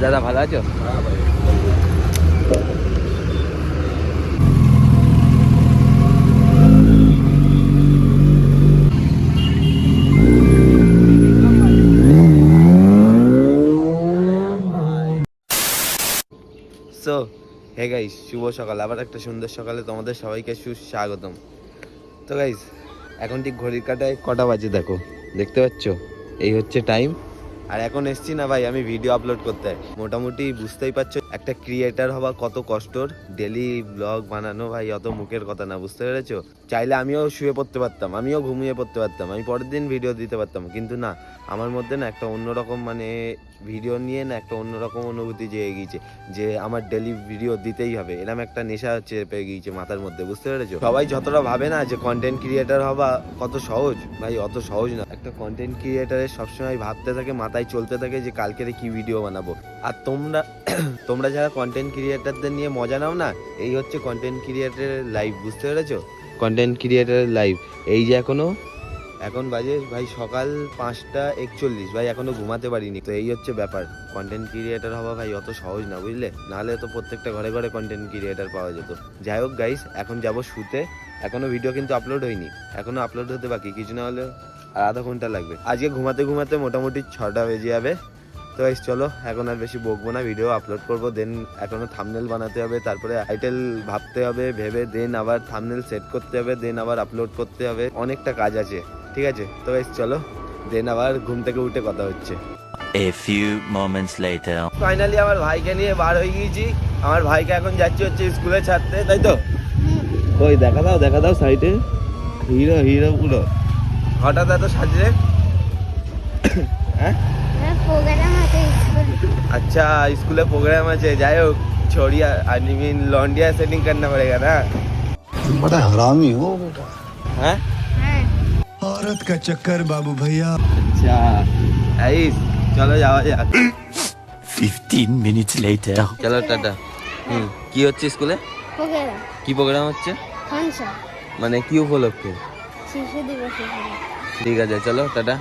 দাদা ভালো আছো? সো হে গাইস, শুভ সকাল। আবার একটা সুন্দর সকালে তোমাদের সবাইকে সুস্বাগতম। তো গাইস, এখন ঠিক ঘড়ির কাঁটায় কটা বাজে দেখো, দেখতে পাচ্ছ? এই হচ্ছে টাইম। আর এখন এসছি না ভাই আমি ভিডিও আপলোড করতে। মোটামুটি বুঝতেই পারছো একটা ক্রিয়েটার হওয়া কত কষ্টর। ডেলি ব্লগ বানানো ভাই অত মুখের কথা না, বুঝতে পেরেছো? চাইলে আমিও শুয়ে পড়তে পারতাম, আমিও ঘুমিয়ে পড়তে পারতাম, আমি পরের দিন ভিডিও দিতে পারতাম, কিন্তু না, আমার মধ্যে না একটা অন্যরকম ভিডিও নিয়ে না একটা অন্যরকম অনুভূতি জেগে গিয়েছে যে আমার ডেলি ভিডিও দিতেই হবে। এরকম একটা নেশা চেপে গিয়েছে মাথার মধ্যে, বুঝতে পেরেছো? সবাই যতটা ভাবে না যে কন্টেন্ট ক্রিয়েটার হওয়া কত সহজ, ভাই অত সহজ না। একটা কন্টেন্ট ক্রিয়েটারের সবসময় ভাবতে থাকে, মাথায় চলতে থাকে যে কালকেরে কি ভিডিও বানাবো। আর তোমরা যারা কন্টেন্ট ক্রিয়েটারদের নিয়ে মজা নাও না, এই হচ্ছে কন্টেন্ট ক্রিয়েটারের লাইফ, বুঝতে পেরেছো? কন্টেন্ট ক্রিয়েটারের লাইফ। এই যে এখন বাজে ভাই সকাল 5:41 ভাই, এখনো ঘুমাতে পারিনি। তো এই হচ্ছে ব্যাপার, কন্টেন্ট ক্রিয়েটার হওয়া ভাই অত সহজ না, বুঝলে? নাহলে তো প্রত্যেকটা ঘরে ঘরে কন্টেন্ট ক্রিয়েটার পাওয়া যেত। যাই হোক গাইস, এখন যাবো শুতে। এখনো ভিডিও কিন্তু আপলোড হয়নি, এখনো আপলোড হতে বাকি, কিছু না হলে আর আধা ঘন্টা লাগবে। আজকে ঘুমাতে ঘুমাতে মোটামুটি 6টা বেজে যাবে। তো গাইস চলো, এখন আর বেশি বকবো না, ভিডিও আপলোড করবো। দেন এখনো থাম্বনেল বানাতে হবে, তারপরে টাইটেল ভাবতে হবে, ভেবে দেন আবার থাম্বনেল সেট করতে হবে, দেন আবার আপলোড করতে হবে, অনেকটা কাজ আছে। ঠিক আছে, তো গাইস চলো, দেন আবার ঘুম থেকে উঠে কথা হচ্ছে। A few moments later. Finally আমার ভাইকে নিয়ে বার হয়ে গিয়েছি। আমার ভাইকে এখন যাচ্ছি হচ্ছে স্কুলে ছাড়তে, তাই তো? ওই দেখা দাও সাইডে, হিরো হিরো পুরো। হঠাৎ এত সাজরে? হ্যাঁ, প্রোগ্রাম আছে স্কুলে। अच्छा स्कूल प्रोग्राम है, যাই হোক छोड़िया आई मीन लौंडिया सेटिंग करना पड़ेगा ना। बड़ा हरामी हो बेटा। हाँ হ্যাঁ, औरत का चक्कर बाबू भैया। अच्छा आइस, चलो যাওয়া যাক। 15 minutes later. চলো টাটা। কি হচ্ছে স্কুলে? প্রোগ্রাম কি প্রোগ্রাম হচ্ছে? ফাংশন, মানে কি উপলক্ষে? শিশু দিবস। ঠিক আছে চলো টাটা।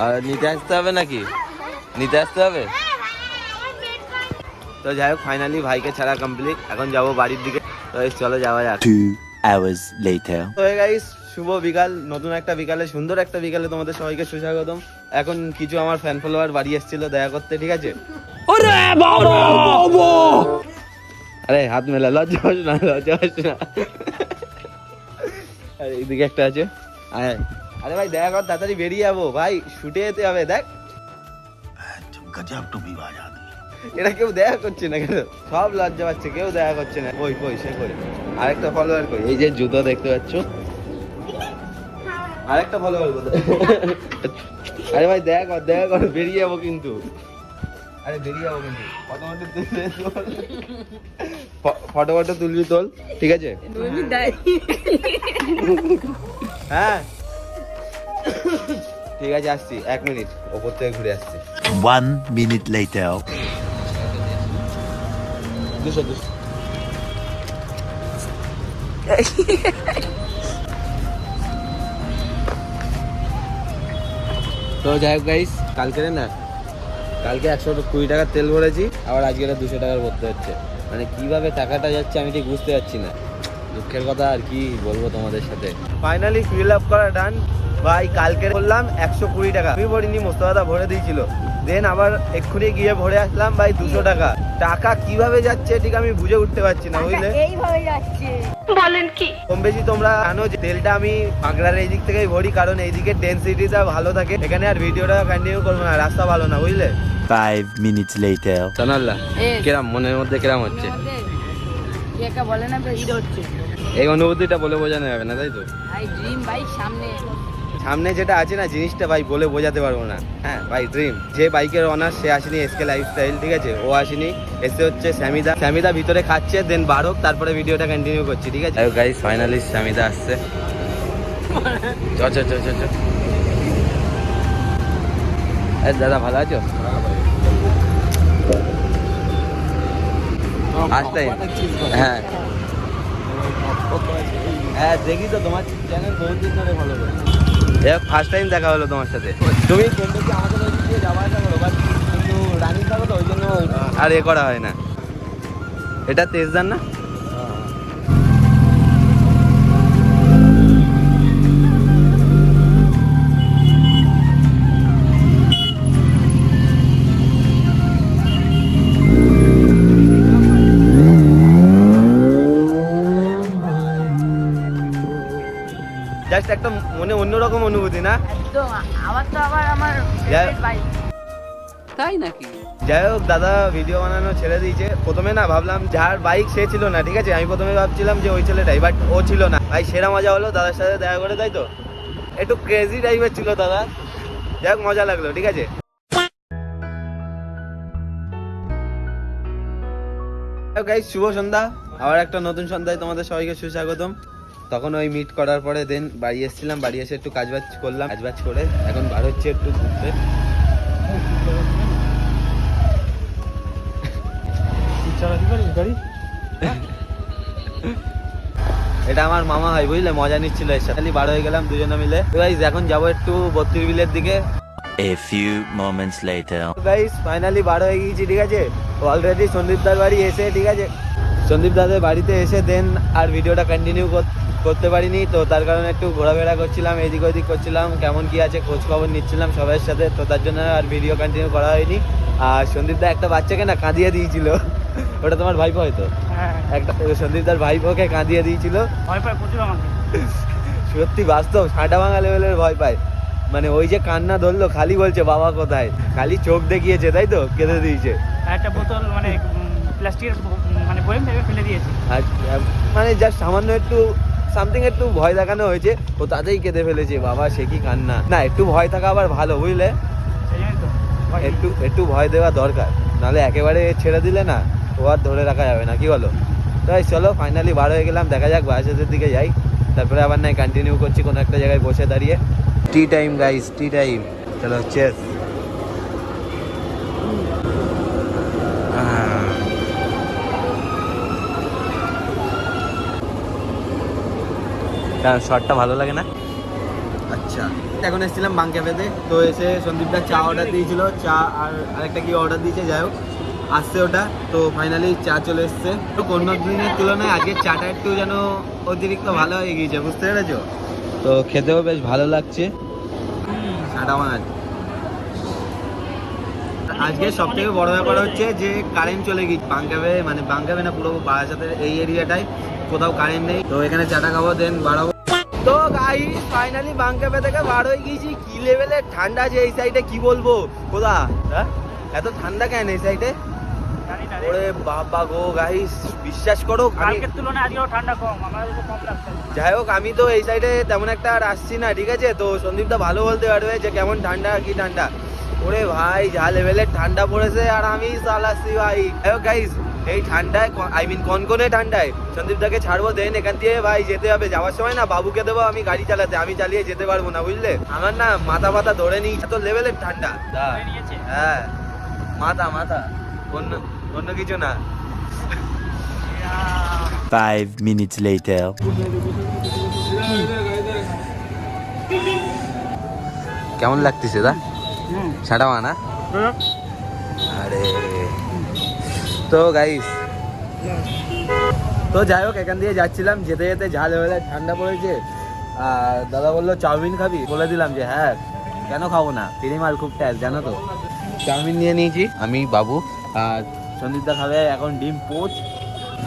আর নিতে আসতে হবে নাকি? নিতে আসতে হবে? তো যাই হোক, ফাইনালি ভাইকে ছাড়া কমপ্লিট, এখন যাবো বাড়ির দিকে। তো চলো যাওয়া যাক। 2 hours later. তো গাইস, শুভ বিকাল, নতুন একটা বিকালে, সুন্দর একটা বিকালে তোমাদের সবাইকে সুস্বাগতম। এখন কিছু আমার ফ্যান ফলোয়ার বাড়ি এসেছিল দেখা করতে, ঠিক আছে? আরে হাত মেলা, লজ্জা হস না। আরে এইদিকে একটা আছে, আরে ভাই দেখা কর, তাড়াতাড়ি বেরিয়ে যাবো ভাই, শুটে যেতে হবে। দেখ गजब टूपी बाज आदमी। এরা কেউ দেখা করছে না কেন? সব লজ্জা পাচ্ছে, কেউ দেখা করছে না। কই সে কই? আরেকটা ফলোয়ার কই? এই যে জুতো দেখতে পাচ্ছ, আরেকটা ফলোয়ার কোথায়? আরে ভাই দেখা কর, বেরিয়ে যাবো কিন্তু। আরে বেরিয়ে যাবো কিন্তু, ফটো তুলবি তোল, ঠিক আছে? হ্যাঁ ঠিক আছে, আসছি 1 মিনিট, ওপর থেকে ঘুরে আসছি। 1 minute later. 200 তো যাই হোক গাইস, কালকে 120 টাকার তেল ভরেছি, আবার আজকে 200 টাকার ভরতে হচ্ছে। মানে কিভাবে টাকাটা যাচ্ছে আমি ঠিক বুঝতে পারছি না। দুঃখের কথা, আর কি বলবো তোমাদের সাথে। ফাইনালি ফিল আপ করা ডান ভাই। কালকে বললাম 120 টাকা, আমি ভরিনি, মোস্তফা ভরে দিয়েছিল। দেন আবার এক্ষুনি গিয়ে ভরে আসলাম ভাই 200 টাকা। টাকা কিভাবে যাচ্ছে ঠিক আমি বুঝে উঠতে পারছি না, বুঝলে? এইভাবে যাচ্ছে। বলেন কি? কম বেশি তোমরা জানো যে তেলটা আমি বাঁকড়ার এই দিক থেকেই ভরি, কারণ এইদিকে ডেন্সিটিটা ভালো থাকে। এখানে আর ভিডিওটা কন্টিনিউ করবো না, রাস্তা ভালো না, বুঝলে? 5 minutes later. জানাল্লা কিরাম মনের মধ্যে কিরাম হচ্ছে? বলে না তো ঈদ হচ্ছে এই অনুভূতিটা বলে বোঝানো যাবে না, তাই তো? ভাই, ড্রিম ভাই, সামনে যেটা আছে না জিনিসটা ভাই বলে বোঝাতে পারবো না। হ্যাঁ ভাই, ড্রিম। যে বাইকের অনার সে আসেনি এসকে লাইফস্টাইল, ঠিক আছে? ও আসেনি, এসে হচ্ছে স্যামিদা ভিতরে খাচ্ছে, দেন বার হোক, তারপরে ভিডিওটা কন্টিনিউ করছি, ঠিক আছে? গাইস ফাইনালি স্যামিদা আসছে। চ দাদা ভালো আছো? আসতে হ্যাঁ দেখি তো তোমার চ্যানেল বহুদিন ধরে ফলো করি। ফার্স্ট টাইম দেখা হলো তোমার সাথে। তুমি কম বেশি আমাদের ওই দিক দিয়ে যাওয়া আসা করো, বাট কিন্তু রানিং থাকো তো, আর এ করা হয় না। এটা তেজদার না? জাস্ট একটা মনে অন্যরকম অনুভূতি না? একদম আবার তো আবার আমার বাইক। তাই নাকি? যাই হোক, দাদা ভিডিও বানানো ছেড়ে দিয়েছে। প্রথমে না ভাবলাম যার বাইক সে ছিল না, ঠিক আছে? আমি প্রথমে ভাবছিলাম যে ওই ছেলেটাই, বাট ও ছিল না। ভাই সেরা মজা হলো দাদার সাথে দেখা করে, তাই তো? একটু ক্রেজি টাইপের ছিল দাদা, যাই হোক মজা লাগলো, ঠিক আছে? গাইস শুভ সন্ধ্যা, আবার একটা নতুন সন্ধ্যায় তোমাদের সবাইকে সুস্বাগতম। তখন ওই মিট করার পরে দেন বাড়ি এসেছিলাম, বাড়ি এসে একটু কাজবাজ করলাম, কাজবাজ করে এখন বার হচ্ছে একটু ঘুরতে। এটা আমার মামা হয়, বুঝলে? মজা নিচ্ছিল এর সাথে, বার হয়ে গেলাম দুজনে মিলে। গাইস এখন যাবো একটু 32 বিলের দিকে। A few moments later. Guys finally বার হয়ে গিয়েছি, ঠিক আছে? অলরেডি সন্দীপ দার বাড়ি এসে, ঠিক আছে, সন্দীপ দাদের বাড়িতে এসে দেন আর ভিডিওটা কন্টিনিউ করতে পারিনি। তো তার কারণে একটু ঘোরাফেরা করছিলাম, এদিক ওদিক করছিলাম, কেমন কি আছে খোঁজ খবর নিচ্ছিলাম সবার সাথে। তো তার জন্য আর ভিডিও কন্টিনিউ করা হয়নি। আর সন্দীপ দা একটা বাচ্চাকে না কাঁদিয়ে দিয়েছিল। ওটা তোমার ভাইপো হয়তো? একটা সন্দীপ দার ভাইপোকে কাঁদিয়ে দিয়েছিল। সত্যি বাস্তব সাঁটা ভাঙা লেভেলের ভয় পায়। মানে ওই যে কান্না ধরলো, খালি বলছে বাবা কোথায়, খালি চোখ দেখিয়েছে, তাই তো? কেঁদে দিয়েছে। একটা বোতল মানে প্লাস্টিকের মানে বয়ম ভেবে ফেলে দিয়েছে। আর মানে জাস্ট সামান্য একটু সামথিং একটু ভয় দেখানো হয়েছে, ও তাতেই কেঁদে ফেলেছে। বাবা সে কি কান্না! না, একটু ভয় থাকা আবার ভালো, বুঝলে? সেই জন্যই তো একটু ভয় দেওয়া দরকার, নাহলে একেবারে ছেড়ে দিলে না ও আর ধরে রাখা যাবে না, কি বলো? তাই চলো ফাইনালি বার হয়ে গেলাম, দেখা যাক বাসাদের দিকে যাই, তারপরে আবার নাই কন্টিনিউ করছি কোনো একটা জায়গায় বসে দাঁড়িয়ে। Tea time guys, tea time. চলো চেস। শর্টটা ভালো লাগে না? আচ্ছা, এখন এসেছিলাম বাং ক্যাফেতে। তো এসে সন্দীপদা চা অর্ডার দিয়েছিল, চা আর আরেকটা কি অর্ডার দিয়েছে, যাই হোক আসছে ওটা। তো ফাইনালি চা চলে এসছে। তো অন্য দিনের তুলনায় আজকে চাটা একটু যেন অতিরিক্ত ভালো হয়ে গিয়েছে, বুঝতে পেরেছো? তো খেতেও বেশ ভালো লাগছে। চাটা আমার আজকে সব থেকে বড় ব্যাপার হচ্ছে যে কারেন্ট চলে গিয়েছে বাংকাবে, মানে বাংকাবে না, পুরো বারাসাতের এই এরিয়াটায় কোথাও কারেন্ট নেই। তো এখানে চাটা খাবো, দেন বাড়াবো। তো গাইস ফাইনালি বাংকাবে থেকে বার হয়ে গিয়েছি। কি লেভেলের ঠান্ডা আছে এই সাইডে, কি বলবো? কোথা এত ঠান্ডা কেন এই সাইডে? ওরে বাবা গো গাইস, বিশ্বাস করো কালকের তুলনায় আজকেও ঠান্ডা কম, আমাদের তো কম লাগছে। যাই হোক আমি তো এই সাইডে তেমন একটা আর আসছি না, ঠিক আছে? তো সন্দীপদা ভালো বলতে পারবে যে কেমন ঠান্ডা কি ঠান্ডা। ওরে ভাই যা লেভেলের ঠান্ডা পড়েছে, আর আমি চালাচ্ছি ভাই। যাই হোক গাইস, এই ঠান্ডায় আই মিন কনকনে ঠান্ডায় সন্দীপদাকে ছাড়বো, দেন এখান দিয়ে ভাই যেতে হবে। যাওয়ার সময় না বাবুকে দেবো আমি গাড়ি চালাতে, আমি চালিয়ে যেতে পারবো না, বুঝলে? আমার না মাথা ব্যথা ধরে নিই, এত লেভেলের ঠান্ডা। হ্যাঁ মাথা অন্য কিছু না। 5 minutes later. কেমন লাগতেছে দা? ছাড়া মানা? আরে তো গাইস, তো যাই হোক এখান দিয়ে যাচ্ছিলাম, যেতে যেতে যা লেভেলের ঠান্ডা পড়েছে। আর দাদা বললো চাউমিন খাবি, বলে দিলাম যে হ্যাঁ কেন খাবো না, তিরিমাল খুব ট্যাস, জানো তো। চাউমিন নিয়ে নিয়েছি আমি, বাবু আর সন্দীপদা খাবে এখন ডিম পোচ।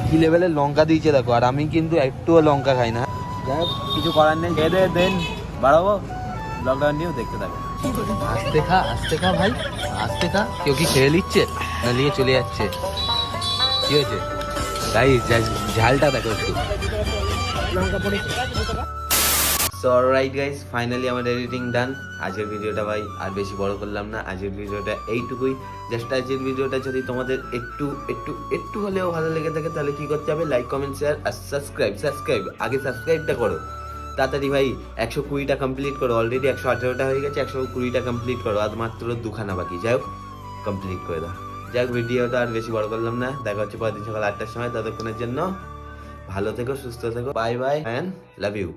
কি লেভেলের লঙ্কা দিয়েছে দেখো, আর আমি কিন্তু একটুও লঙ্কা খাই না। যাই হোক কিছু করার নেই, খেয়ে দেন বাড়াবো। লকডাউন নিয়েও দেখতে থাকো। আস্তে খা ভাই, আস্তে খা। কেউ কি খেয়ে নিচ্ছে না নিয়ে চলে যাচ্ছে? কি হয়েছে গাইস? ঝালটা দেখো একটু। সো অলরাইট গাইস, ফাইনালি আমার এডিটিং ডান। আজকের ভিডিওটা ভাই আর বেশি বড় করলাম না, আজকের ভিডিওটা এইটুকুই। জাস্ট আজকের ভিডিওটা যদি তোমাদের একটু হলেও ভালো লেগে থাকে, তাহলে কি করতে হবে? লাইক কমেন্ট শেয়ার আর সাবস্ক্রাইব। আগে সাবস্ক্রাইবটা করো তাড়াতাড়ি ভাই। 120টা কমপ্লিট করো, অলরেডি 118টা হয়ে গেছে, 120টা কমপ্লিট করো, আর মাত্র 2খানা বাকি। যাই হোক কমপ্লিট করে দাও। যাই হোক ভিডিওটা আর বেশি বড় করলাম না, দেখা হচ্ছে পরের দিন সকাল 8টার সময়। ততক্ষণের জন্য ভালো থেকো, সুস্থ থেকো, bye bye and love you.